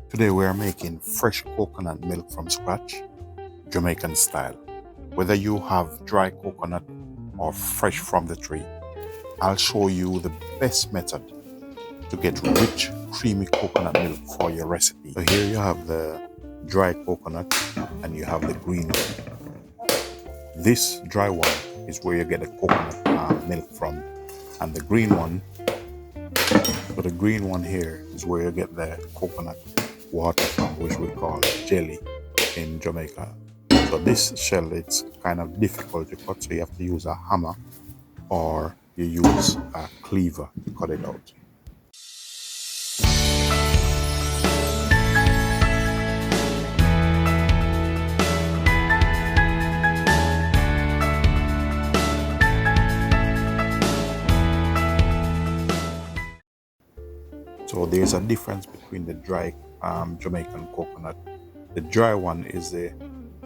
Today we are making fresh coconut milk from scratch, Jamaican style. Whether you have dry coconut or fresh from the tree, I'll show you the best method to get rich, creamy coconut milk for your recipe. So here you have the dry coconut and you have the green one. This dry one is where you get the coconut milk from, and the green one, so the green one here is where you get the coconut water from, which we call jelly in Jamaica. So this shell, it's kind of difficult to cut, so you have to use a hammer or you use a cleaver to cut it out. So there's a difference between the dry Jamaican coconut. The dry one is the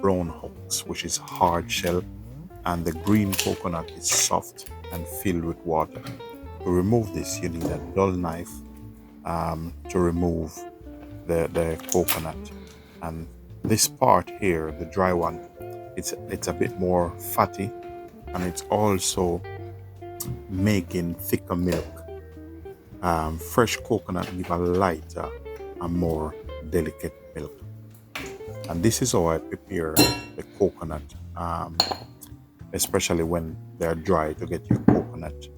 brown husks, which is hard shell, and the green coconut is soft and filled with water. To remove this, you need a dull knife to remove the coconut. And this part here, the dry one, it's a bit more fatty, and it's also making thicker milk. Fresh coconut give a lighter and more delicate milk. And this is how I prepare the coconut, especially when they're dry, to get your coconut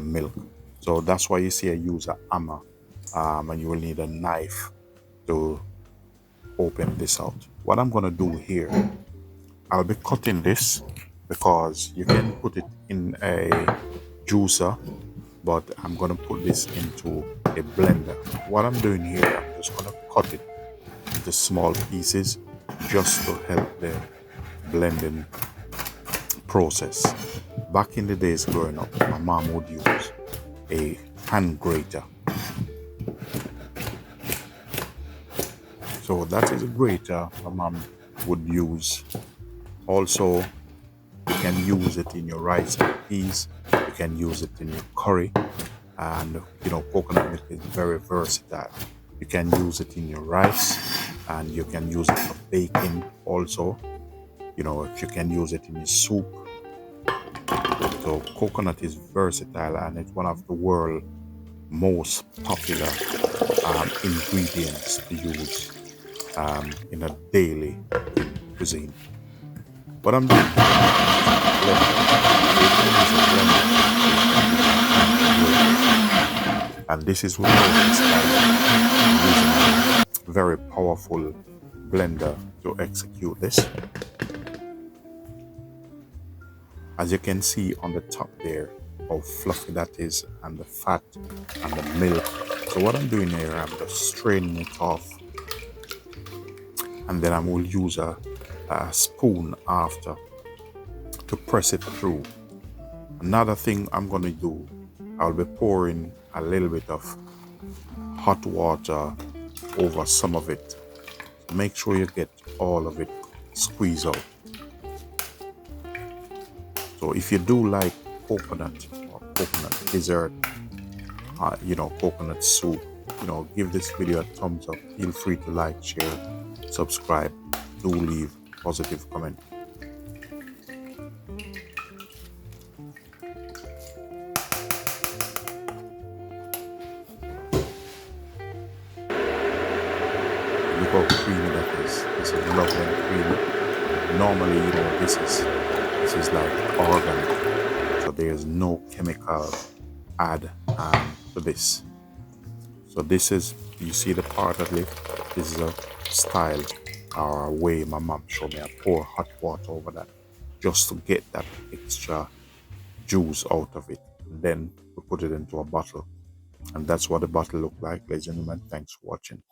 milk. So that's why you see I use a hammer, and you will need a knife to open this out. What I'm gonna do here, I'll be cutting this because you can put it in a juicer, but I'm gonna put this into a blender. What I'm doing here, I'm just gonna cut it into small pieces just to help the blending process. Back in the days growing up, my mom would use a hand grater. So that is a grater my mom would use. Also, you can use it in your rice and peas. You can use it in your curry. And coconut milk is very versatile. You can use it in your rice, and you can use it for baking also. If you can use it in your soup. So coconut is versatile, and it's one of the world's most popular ingredients to use in a daily cuisine. What I'm doing and this is what I'm using a very powerful blender to execute this. As you can see on the top there, how fluffy that is, and the fat and the milk. So what I'm doing here, I'm just straining it off, and then I will use a spoon after to press it through. Another thing I'm going to do, I'll be pouring a little bit of hot water over some of it. Make sure you get all of it squeezed out. So if you do like coconut or coconut dessert, coconut soup, give this video a thumbs up. Feel free to like, share, subscribe. Do leave positive comment. Look how creamy that is. This is lovely and creamy. Normally, this is like organic, so there's no chemical add to this. So this is, you see the part of it, this is a style or a way my mom showed me. I pour hot water over that just to get that extra juice out of it. Then we put it into a bottle, and that's what the bottle look like. Ladies and gentlemen, thanks for watching.